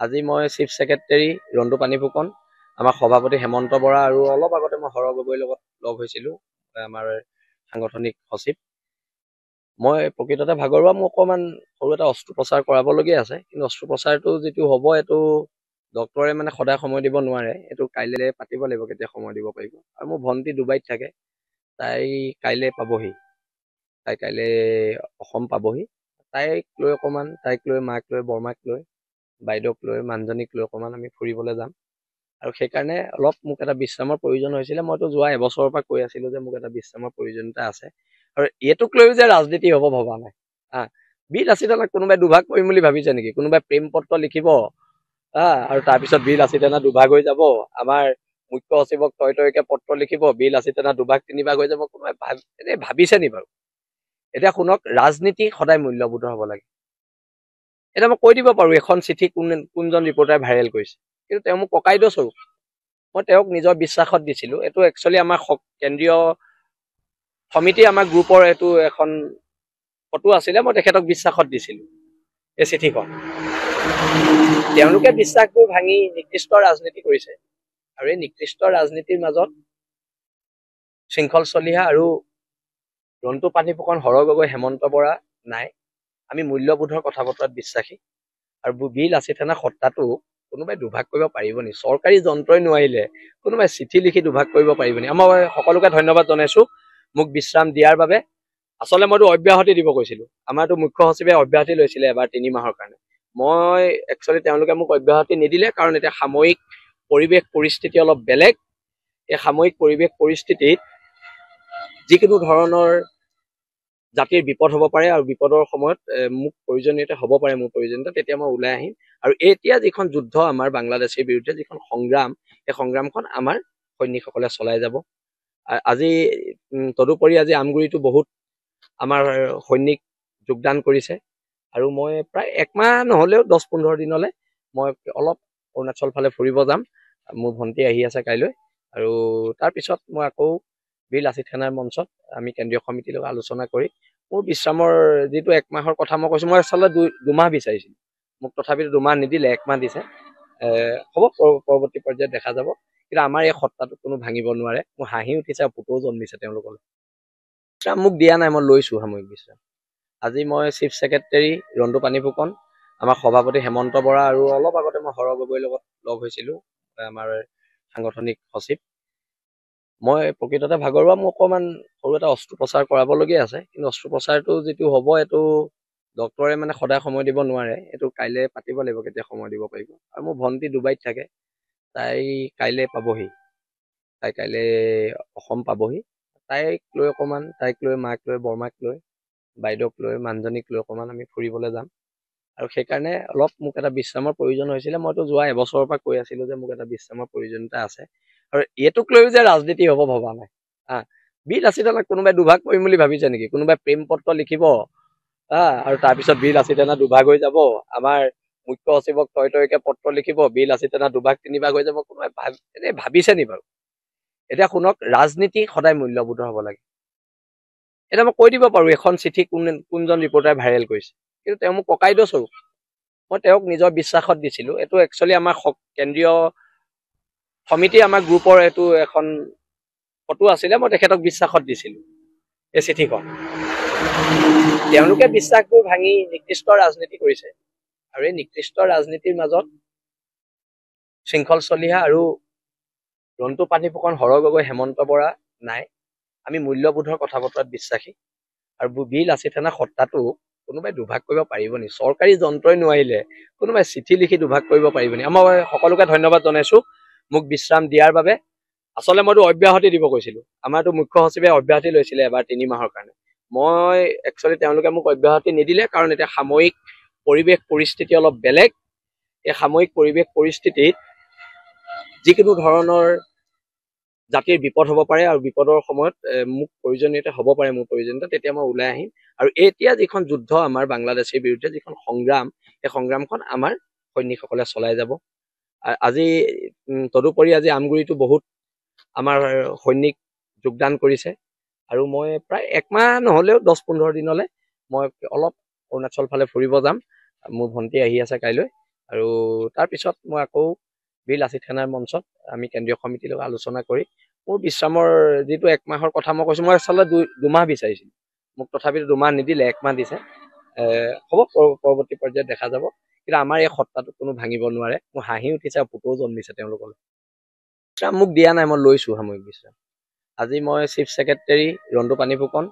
আজি মই chief secretary Rantu পানী ফুকন, আমাৰ সভাপতি হেমন্ত বৰা আৰু অলপ আগতে মই হৰ গগৈৰ লগত লগ হৈছিলোঁ, আমাৰ সাংগঠনিক সচিব। মই প্ৰকৃততে ভাগৰুৱা, মোৰ অকণমান সৰু এটা অস্ত্ৰোপচাৰ কৰাবলগীয়া আছে, কিন্তু অস্ত্ৰোপচাৰটো যিটো হ'ব এইটো ডক্টৰে মানে সদায় সময় দিব নোৱাৰে, এইটো কাইলৈ পাতিব লাগিব কেতিয়া সময় দিব পাৰিব। আৰু মোৰ ভণ্টি ডুবাইত থাকে, তাই কাইলৈ পাবহি, তাই কাইলৈ অসম পাবহি। তাইক লৈ অকণমান, তাইক লৈ মাক লৈ বৰমাক লৈ বাইদেউক লৈ মানুহজনীক লৈ অকণমান আমি ফুৰিবলৈ যাম। আৰু সেইকাৰণে অলপ মোক এটা বিশ্ৰামৰ প্ৰয়োজন হৈছিলে। মইতো যোৱা এবছৰৰ পৰা কৈ আছিলোঁ যে মোক এটা বিশ্ৰামৰ প্ৰয়োজনীয়তা আছে, আৰু এইটোক লৈও যে ৰাজনীতি হ'ব ভবা নাই। বীৰ লাচিতক কোনোবাই দুভাগ কৰিম বুলি ভাবিছে নেকি? কোনোবাই প্ৰেম পত্ৰ লিখিব আৰু তাৰপিছত বীৰ লাচিত সেনা দুভাগ হৈ যাব। আমাৰ মুখ্য সচিবক তয়কে পত্ৰ লিখিব, বীৰ লাচিত সেনা দুভাগ তিনিভাগ হৈ যাব। কোনোবাই এনেই ভাবিছে নি বাৰু? এতিয়া শুনক, ৰাজনীতি সদায় মূল্যবোধৰ হ'ব লাগে। এতিয়া মই কৈ দিব পাৰোঁ এখন চিঠি কোনজন ৰিপৰ্টাৰে ভাইৰেল কৰিছে, কিন্তু তেওঁ মোক ককাইদেউ স্বৰূপ, মই তেওঁক নিজৰ বিশ্বাসত দিছিলোঁ। এইটো একচুৱেলি আমাৰ কেন্দ্ৰীয় সমিতি, আমাৰ গ্ৰুপৰ এইটো এখন ফটো আছিলে, মই তেখেতক বিশ্বাসত দিছিলোঁ এই চিঠিখন। তেওঁলোকে বিশ্বাসবোৰ ভাঙি নিকৃষ্ট ৰাজনীতি কৰিছে, আৰু এই নিকৃষ্ট ৰাজনীতিৰ মাজত শৃংখল চলিহা আৰু ৰন্তু পানী ফুকন, হৰ গগৈ, হেমন্ত বৰা নাই। আমি মূল্যবোধৰ কথা বতৰাত বিশ্বাসী, আৰু বীৰ লাচিত সেনা সত্তাটো কোনোবাই দুভাগ কৰিব পাৰিব নি? চৰকাৰী যন্ত্ৰই নোৱাৰিলে কোনোবাই চিঠি লিখি দুভাগ কৰিব পাৰিব নি? মই সকলোকে ধন্যবাদ জনাইছোঁ মোক বিশ্ৰাম দিয়াৰ বাবে। আচলতে মইতো অব্যাহতি দিব কৈছিলোঁ, আমাৰতো মুখ্য সচিবে অব্যাহতি লৈছিলে এবাৰ 3 মাহৰ কাৰণে। মই একচুৱেলি তেওঁলোকে মোক অব্যাহতি নিদিলে, কাৰণ এতিয়া সাময়িক পৰিৱেশ পৰিস্থিতি অলপ বেলেগ। এই সাময়িক পৰিৱেশ পৰিস্থিতিত যিকোনো ধৰণৰ জাতিৰ বিপদ হ'ব পাৰে, আৰু বিপদৰ সময়ত মোক প্ৰয়োজনীয়তা হ'ব পাৰে, মোৰ প্ৰয়োজনীয়তা, তেতিয়া মই ওলাই আহিম। আৰু এতিয়া যিখন যুদ্ধ আমাৰ বাংলাদেশৰ বিৰুদ্ধে যিখন সংগ্ৰাম, এই সংগ্ৰামখন আমাৰ সৈনিকসকলে চলাই যাব। আজি তদুপৰি আজি আমগুৰিতো বহুত আমাৰ সৈনিক যোগদান কৰিছে, আৰু মই প্ৰায় 1 মাহ নহ'লেও 10-15 দিনলৈ মই অলপ অৰুণাচল ফালে ফুৰিব যাম। মোৰ ভণ্টি আহি আছে কাইলৈ, আৰু তাৰপিছত মই আকৌ বীৰ লাচিত সেনাৰ মঞ্চত আমি কেন্দ্ৰীয় সমিতিৰ লগত আলোচনা কৰি মোৰ বিশ্ৰামৰ যিটো 1 মাহৰ কথা মই কৈছোঁ, মই আচলতে 2 মাহ বিচাৰিছিলোঁ, মোক তথাপিতো 2 মাহ নিদিলে, 1 মাহ দিছে। হ'ব, পৰৱৰ্তী পৰ্যায়ত দেখা যাব, কিন্তু আমাৰ এই সত্তাটো কোনো ভাঙিব নোৱাৰে। মোৰ হাঁহি উঠিছে আৰু পুতৌ জন্মিছে তেওঁলোকলৈ। বিশ্ৰাম মোক দিয়া নাই, মই লৈছোঁ সাময়িক বিশ্ৰাম। আজি মই চিফ সেক্ৰেটাৰী ৰন্তু পানী ফুকন, আমাৰ সভাপতি হেমন্ত বৰা আৰু অলপ আগতে মই হৰ গগৈৰ লগত লগ হৈছিলোঁ, আমাৰ সাংগঠনিক সচিব। মই প্ৰকৃততে ভাগৰুৱা, মোৰ অকণমান সৰু এটা অস্ত্ৰোপচাৰ কৰাবলগীয়া আছে, কিন্তু অস্ত্ৰোপচাৰটো যিটো হ'ব এইটো ডক্টৰে মানে সদায় সময় দিব নোৱাৰে, এইটো কাইলৈ পাতিব লাগিব কেতিয়া সময় দিব পাৰিব। আৰু মোৰ ভণ্টি ডুবাইত থাকে, তাই কাইলৈ পাবহি, তাই কাইলৈ অসম পাবহি। তাইক লৈ অকণমান, তাইক লৈ মাক লৈ বৰমাক লৈ বাইদেউক লৈ মানুহজনীক লৈ অকণমান আমি ফুৰিবলৈ যাম। আৰু সেইকাৰণে অলপ মোক এটা বিশ্ৰামৰ প্ৰয়োজন হৈছিলে। মইতো যোৱা এবছৰৰ পৰা কৈ আছিলোঁ যে মোক এটা বিশ্ৰামৰ প্ৰয়োজনীয়তা আছে, আৰু এইটোক লৈও যে ৰাজনীতি হ'ব ভবা নাই। বীৰ লাচিতক কোনোবাই দুভাগ কৰিম বুলি ভাবিছে নেকি? কোনোবাই প্ৰেম পত্ৰ লিখিব আৰু তাৰপিছত বীৰ লাচিত সেনা দুভাগ হৈ যাব। আমাৰ মুখ্য সচিবক তয়কে পত্ৰ লিখিব, বীৰ লাচিত সেনা দুভাগ তিনিভাগ হৈ যাব। কোনোবাই এনেই ভাবিছে নি বাৰু? এতিয়া শুনক, ৰাজনীতি সদায় মূল্যবোধৰ হ'ব লাগে। এতিয়া মই কৈ দিব পাৰোঁ এখন চিঠি কোনজন ৰিপৰ্টাৰে ভাইৰেল কৰিছে, কিন্তু তেওঁ মোক ককাইদেউ স্বৰূপ, মই তেওঁক নিজৰ বিশ্বাসত দিছিলোঁ। এইটো একচুৱেলি আমাৰ কেন্দ্ৰীয় সমিতি, আমাৰ গ্ৰুপৰ এইটো এখন ফটো আছিলে, মই তেখেতক বিশ্বাসত দিছিলোঁ এই চিঠিখন। তেওঁলোকে বিশ্বাসবোৰ ভাঙি নিকৃষ্ট ৰাজনীতি কৰিছে, আৰু এই নিকৃষ্ট ৰাজনীতিৰ মাজত শৃংখল চলিহা আৰু ৰন্তু পানী ফুকন, হৰ গগৈ, হেমন্ত বৰা নাই। আমি মূল্যবোধৰ কথা বতৰাত বিশ্বাসী, আৰু বীৰ লাচিত সেনা সত্তাটো কোনোবাই দুভাগ কৰিব পাৰিব নি? চৰকাৰী যন্ত্ৰই নোৱাৰিলে কোনোবাই চিঠি লিখি দুভাগ কৰিব পাৰিব নি? মই সকলোকে ধন্যবাদ জনাইছোঁ মোক বিশ্ৰাম দিয়াৰ বাবে। আচলতে মইতো অব্যাহতি দিব কৈছিলোঁ, আমাৰতো মুখ্য সচিবে অব্যাহতি লৈছিলে এবাৰ 3 মাহৰ কাৰণে। মই একচুৱেলি তেওঁলোকে মোক অব্যাহতি নিদিলে, কাৰণ এতিয়া সাময়িক পৰিৱেশ পৰিস্থিতি অলপ বেলেগ। এই সাময়িক পৰিৱেশ পৰিস্থিতিত যিকোনো ধৰণৰ জাতিৰ বিপদ হ'ব পাৰে, আৰু বিপদৰ সময়ত মোক প্ৰয়োজনীয়তা হ'ব পাৰে, মোৰ প্ৰয়োজনীয়তা, তেতিয়া মই ওলাই আহিম। আৰু এতিয়া যিখন যুদ্ধ আমাৰ বাংলাদেশৰ বিৰুদ্ধে যিখন সংগ্ৰাম, এই সংগ্ৰামখন আমাৰ সৈনিকসকলে চলাই যাব। আজি তদুপৰি আজি আমগুৰিতো বহুত আমাৰ সৈনিক যোগদান কৰিছে, আৰু মই প্ৰায় 1 মাহ নহ'লেও 10-15 দিনলৈ মই অলপ অৰুণাচল ফালে ফুৰিব যাম। মোৰ ভণ্টি আহি আছে কাইলৈ, আৰু তাৰপিছত মই আকৌ বীৰ লাচিত সেনাৰ মঞ্চত আমি কেন্দ্ৰীয় সমিতিৰ লগত আলোচনা কৰি মোৰ বিশ্ৰামৰ যিটো 1 মাহৰ কথা মই কৈছোঁ, মই আচলতে 2 মাহ বিচাৰিছিলোঁ, মোক তথাপিতো 2 মাহ নিদিলে, 1 মাহ দিছে। হ'ব, পৰৱৰ্তী পৰ্যায়ত দেখা যাব, কিন্তু আমাৰ এই সত্তাটো কোনো ভাঙিব নোৱাৰে। মোৰ হাঁহি উঠিছে আৰু পুতৌ জন্মিছে তেওঁলোকলৈ। বিশ্ৰাম মোক দিয়া নাই, মই লৈছোঁ সাময়িক বিশ্ৰাম। আজি মই চিফ ছেক্ৰেটাৰী ৰণ্টু পানী ফুকন